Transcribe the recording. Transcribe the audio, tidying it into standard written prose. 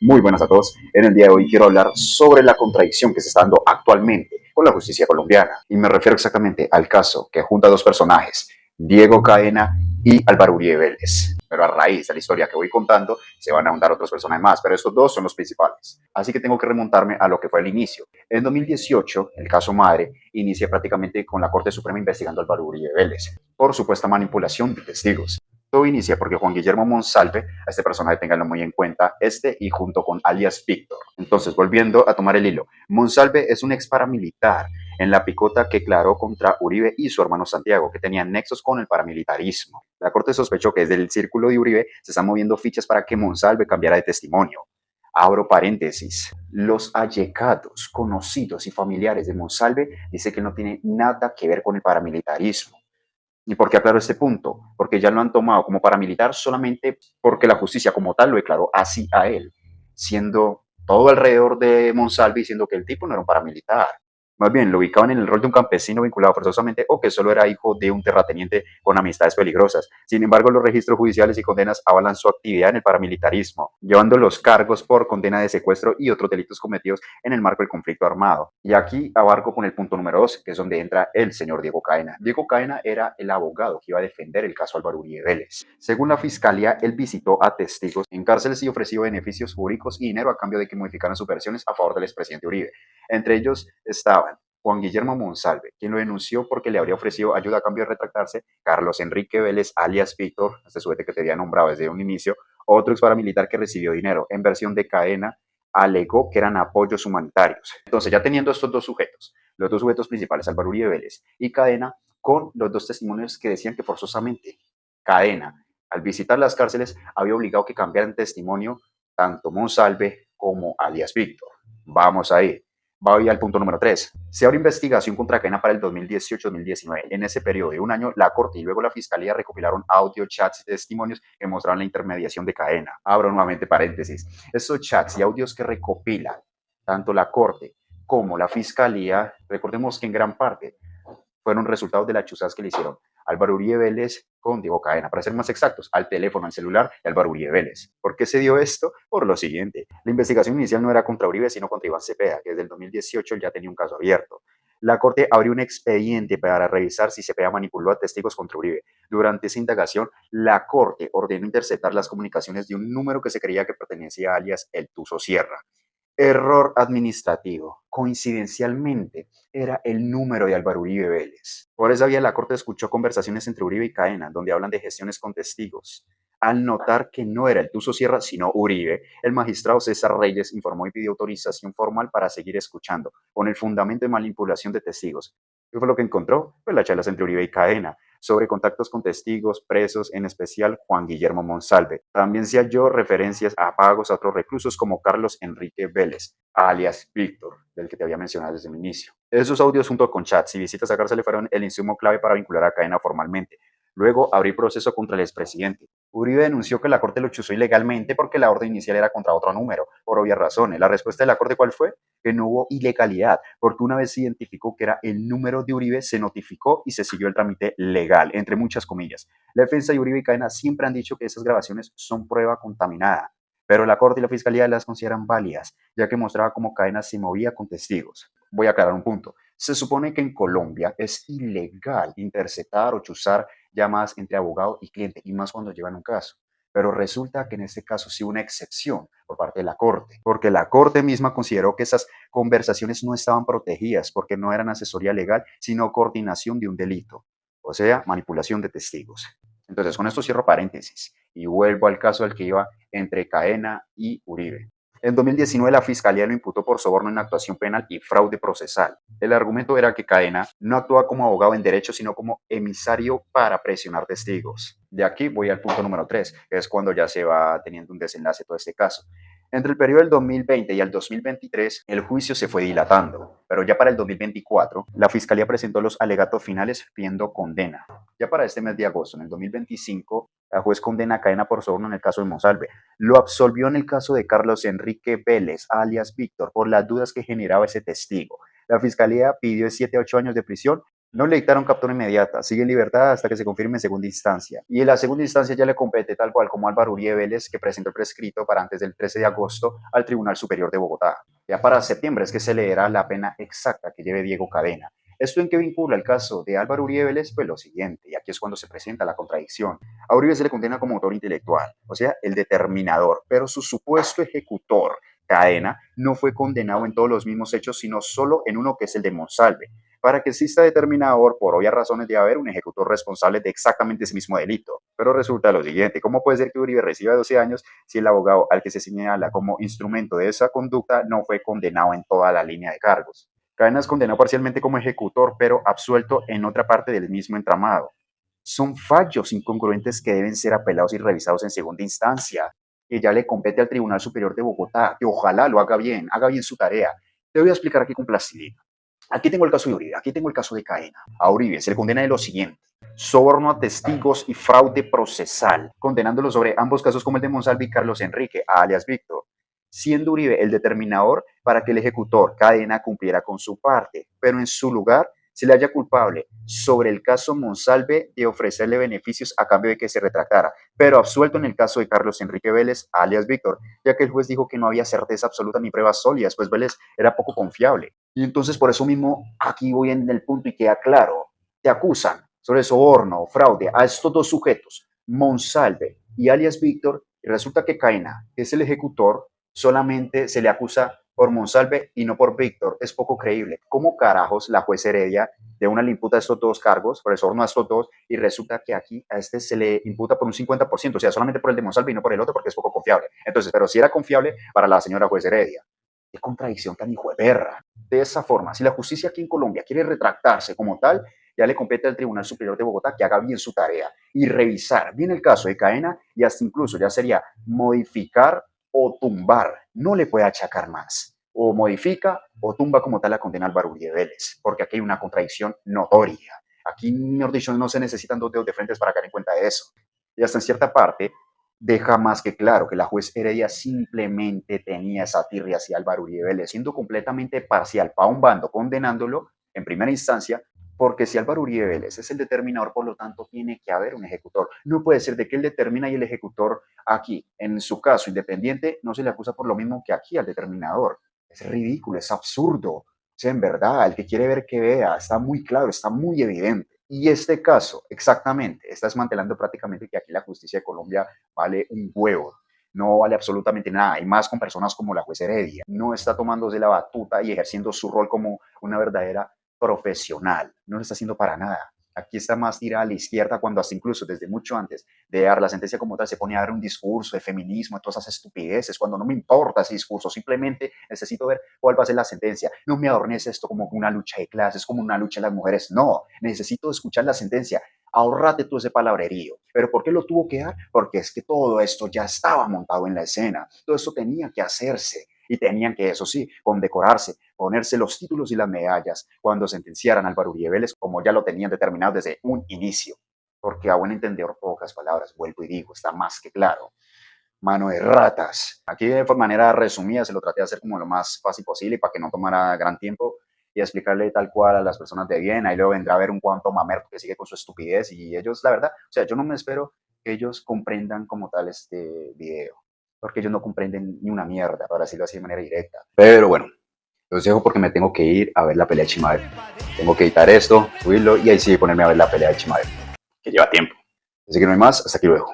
Muy buenas a todos. En el día de hoy quiero hablar sobre la contradicción que se está dando actualmente con la justicia colombiana. Y me refiero exactamente al caso que junta a dos personajes, Diego Caena y Álvaro Uribe Vélez. Pero a raíz de la historia que voy contando, se van a ahondar otros personajes más, pero estos dos son los principales. Así que tengo que remontarme a lo que fue el inicio. En 2018, el caso Madre inicia prácticamente con la Corte Suprema investigando a Álvaro Uribe Vélez por supuesta manipulación de testigos. Todo inicia porque Juan Guillermo Monsalve, a este personaje ténganlo muy en cuenta, y junto con alias Víctor. Entonces, volviendo a tomar el hilo, Monsalve es un ex paramilitar en la picota que declaró contra Uribe y su hermano Santiago, que tenían nexos con el paramilitarismo. La corte sospechó que desde el círculo de Uribe se están moviendo fichas para que Monsalve cambiara de testimonio. Abro paréntesis. Los allegados, conocidos y familiares de Monsalve dicen que no tiene nada que ver con el paramilitarismo. ¿Y por qué aclaro este punto? Porque ya lo han tomado como paramilitar solamente porque la justicia como tal lo declaró así a él, siendo todo alrededor de Monsalve diciendo que el tipo no era un paramilitar. Más bien, lo ubicaban en el rol de un campesino vinculado forzosamente o que solo era hijo de un terrateniente con amistades peligrosas. Sin embargo, los registros judiciales y condenas avalan su actividad en el paramilitarismo, llevando los cargos por condena de secuestro y otros delitos cometidos en el marco del conflicto armado. Y aquí abarco con el punto número 2, que es donde entra el señor Diego Caena. Diego Caena era el abogado que iba a defender el caso Álvaro Uribe Vélez. Según la fiscalía, él visitó a testigos en cárceles y ofreció beneficios jurídicos y dinero a cambio de que modificaran sus versiones a favor del expresidente Uribe. Entre ellos estaban Juan Guillermo Monsalve, quien lo denunció porque le habría ofrecido ayuda a cambio de retractarse; Carlos Enrique Vélez, alias Víctor, este sujeto que te había nombrado desde un inicio; otro ex paramilitar que recibió dinero. En versión de Caena, alegó que eran apoyos humanitarios. Entonces, ya teniendo estos dos sujetos, los dos sujetos principales, Álvaro Uribe Vélez y Caena, con los dos testimonios que decían que forzosamente Caena, al visitar las cárceles, había obligado que cambiaran testimonio tanto Monsalve como alias Víctor. Vamos ahí. Voy al punto número 3. Se abre investigación contra Caena para el 2018-2019. En ese periodo de un año, la Corte y luego la Fiscalía recopilaron audio, chats y testimonios que mostraban la intermediación de Caena. Abro nuevamente paréntesis. Estos chats y audios que recopilan tanto la Corte como la Fiscalía, recordemos que en gran parte fueron resultados de las chuzadas que le hicieron Álvaro Uribe Vélez con Diego Caena, para ser más exactos, al teléfono, al celular de Álvaro Uribe Vélez. ¿Por qué se dio esto? Por lo siguiente. La investigación inicial no era contra Uribe, sino contra Iván Cepeda, que desde el 2018 ya tenía un caso abierto. La Corte abrió un expediente para revisar si Cepeda manipuló a testigos contra Uribe. Durante esa indagación, la Corte ordenó interceptar las comunicaciones de un número que se creía que pertenecía a alias El Tuzo Sierra. Error administrativo. Coincidencialmente, era el número de Álvaro Uribe Vélez. Por esa vía, la Corte escuchó conversaciones entre Uribe y Caena, donde hablan de gestiones con testigos. Al notar que no era el Tuzo Sierra, sino Uribe, el magistrado César Reyes informó y pidió autorización formal para seguir escuchando, con el fundamento de manipulación de testigos. ¿Qué fue lo que encontró? Pues las charlas entre Uribe y Caena sobre contactos con testigos, presos, en especial Juan Guillermo Monsalve. También se halló referencias a pagos a otros reclusos como Carlos Enrique Vélez, alias Víctor, del que te había mencionado desde el inicio. Esos audios junto con chats y visitas a cárcel fueron el insumo clave para vincular a Caena formalmente. Luego abrí proceso contra el expresidente. Uribe denunció que la Corte lo chuzó ilegalmente porque la orden inicial era contra otro número, por obvias razones. La respuesta de la Corte, ¿cuál fue? Que no hubo ilegalidad, porque una vez se identificó que era el número de Uribe, se notificó y se siguió el trámite legal, entre muchas comillas. La defensa de Uribe y Caena siempre han dicho que esas grabaciones son prueba contaminada, pero la Corte y la Fiscalía las consideran válidas, ya que mostraba cómo Caena se movía con testigos. Voy a aclarar un punto. Se supone que en Colombia es ilegal interceptar o chuzar llamadas entre abogado y cliente, y más cuando llevan un caso. Pero resulta que en este caso sí hubo una excepción por parte de la Corte, porque la Corte misma consideró que esas conversaciones no estaban protegidas porque no eran asesoría legal, sino coordinación de un delito, o sea, manipulación de testigos. Entonces, con esto cierro paréntesis y vuelvo al caso al que iba entre Caena y Uribe. En 2019 la Fiscalía lo imputó por soborno en actuación penal y fraude procesal. El argumento era que Caena no actúa como abogado en derecho, sino como emisario para presionar testigos. De aquí voy al punto número 3, que es cuando ya se va teniendo un desenlace todo este caso. Entre el periodo del 2020 y el 2023, el juicio se fue dilatando, pero ya para el 2024, la Fiscalía presentó los alegatos finales pidiendo condena. Ya para este mes de agosto, en el 2025, la juez condena a Caena por soborno en el caso de Monsalve. Lo absolvió en el caso de Carlos Enrique Vélez, alias Víctor, por las dudas que generaba ese testigo. La Fiscalía pidió 7 a 8 años de prisión No le dictaron captura inmediata, sigue en libertad hasta que se confirme en segunda instancia. Y en la segunda instancia ya le compete tal cual como Álvaro Uribe Vélez, que presentó el prescrito para antes del 13 de agosto al Tribunal Superior de Bogotá. Ya para septiembre es que se leerá la pena exacta que lleve Diego Cadena. ¿Esto en qué vincula el caso de Álvaro Uribe Vélez? Pues lo siguiente, y aquí es cuando se presenta la contradicción. A Uribe se le condena como autor intelectual, o sea, el determinador, pero su supuesto ejecutor, Cadena, no fue condenado en todos los mismos hechos, sino solo en uno que es el de Monsalve. Para que exista determinador, por obvias razones, debe haber un ejecutor responsable de exactamente ese mismo delito. Pero resulta lo siguiente, ¿cómo puede ser que Uribe reciba 12 años si el abogado al que se señala como instrumento de esa conducta no fue condenado en toda la línea de cargos? Cadena es condenado parcialmente como ejecutor, pero absuelto en otra parte del mismo entramado. Son fallos incongruentes que deben ser apelados y revisados en segunda instancia, que ya le compete al Tribunal Superior de Bogotá, que ojalá lo haga bien su tarea. Te voy a explicar aquí con plastilina. Aquí tengo el caso de Uribe, aquí tengo el caso de Cadena. A Uribe se le condena de lo siguiente: soborno a testigos y fraude procesal, condenándolo sobre ambos casos como el de Monsalve y Carlos Enrique, alias Víctor, siendo Uribe el determinador para que el ejecutor Cadena cumpliera con su parte, pero en su lugar se le halla culpable sobre el caso Monsalve de ofrecerle beneficios a cambio de que se retractara, pero absuelto en el caso de Carlos Enrique Vélez, alias Víctor, ya que el juez dijo que no había certeza absoluta ni pruebas sólidas, pues Vélez era poco confiable. Y entonces por eso mismo aquí voy en el punto y queda claro, te acusan sobre soborno o fraude a estos dos sujetos, Monsalve y alias Víctor, y resulta que Cadena, que es el ejecutor, solamente se le acusa por Monsalve y no por Víctor. Es poco creíble. ¿Cómo carajos la juez Heredia de una le imputa estos dos cargos, por el soborno a estos dos, y resulta que aquí a este se le imputa por un 50%, o sea, solamente por el de Monsalve y no por el otro porque es poco confiable? Entonces, pero si era confiable para la señora juez Heredia. Qué contradicción tan hijo de perra. De esa forma, si la justicia aquí en Colombia quiere retractarse como tal, ya le compete al Tribunal Superior de Bogotá que haga bien su tarea y revisar bien el caso de Cadena y hasta incluso ya sería modificar o tumbar. No le puede achacar más. O modifica o tumba como tal la condena a Álvaro Uribe Vélez, porque aquí hay una contradicción notoria. Aquí, mejor dicho, no se necesitan dos dedos de frente para caer en cuenta de eso. Y hasta en cierta parte, deja más que claro que la juez Heredia simplemente tenía esa tirria hacia Álvaro Uribe Vélez, siendo completamente parcial para un bando, condenándolo en primera instancia, porque si Álvaro Uribe Vélez es el determinador, por lo tanto tiene que haber un ejecutor. No puede ser de que él determina y el ejecutor aquí, en su caso independiente, no se le acusa por lo mismo que aquí al determinador. Es ridículo, es absurdo. O sea, en verdad, el que quiere ver que vea, está muy claro, está muy evidente. Y este caso, exactamente, está desmantelando prácticamente que aquí la justicia de Colombia vale un huevo, no vale absolutamente nada, y más con personas como la juez Heredia. No está tomándose la batuta y ejerciendo su rol como una verdadera profesional, no lo está haciendo para nada. Aquí está más tirada a la izquierda cuando hasta incluso desde mucho antes de dar la sentencia como tal se pone a dar un discurso de feminismo, de todas esas estupideces, cuando no me importa ese discurso, simplemente necesito ver cuál va a ser la sentencia. No me adornes esto como una lucha de clases, como una lucha de las mujeres, no, necesito escuchar la sentencia. Ahorrate todo ese palabrerío. ¿Pero por qué lo tuvo que dar? Porque es que todo esto ya estaba montado en la escena. Todo esto tenía que hacerse y tenían que, eso sí, condecorarse, ponerse los títulos y las medallas cuando sentenciaran a Álvaro Uribe Vélez, como ya lo tenían determinado desde un inicio. Porque a buen entendedor, pocas palabras, vuelvo y digo, está más que claro. Mano de ratas. Aquí de manera resumida se lo traté de hacer como lo más fácil posible para que no tomara gran tiempo y explicarle tal cual a las personas de bien. Ahí luego vendrá a ver un cuanto mamerto que sigue con su estupidez y ellos, la verdad, o sea, yo no me espero que ellos comprendan como tal este video, porque ellos no comprenden ni una mierda, para decirlo así de manera directa. Pero bueno, los dejo porque me tengo que ir a ver la pelea de Chimaev. Tengo que editar esto, subirlo y ahí sí ponerme a ver la pelea de Chimaev, que lleva tiempo. Así que no hay más, hasta aquí luego.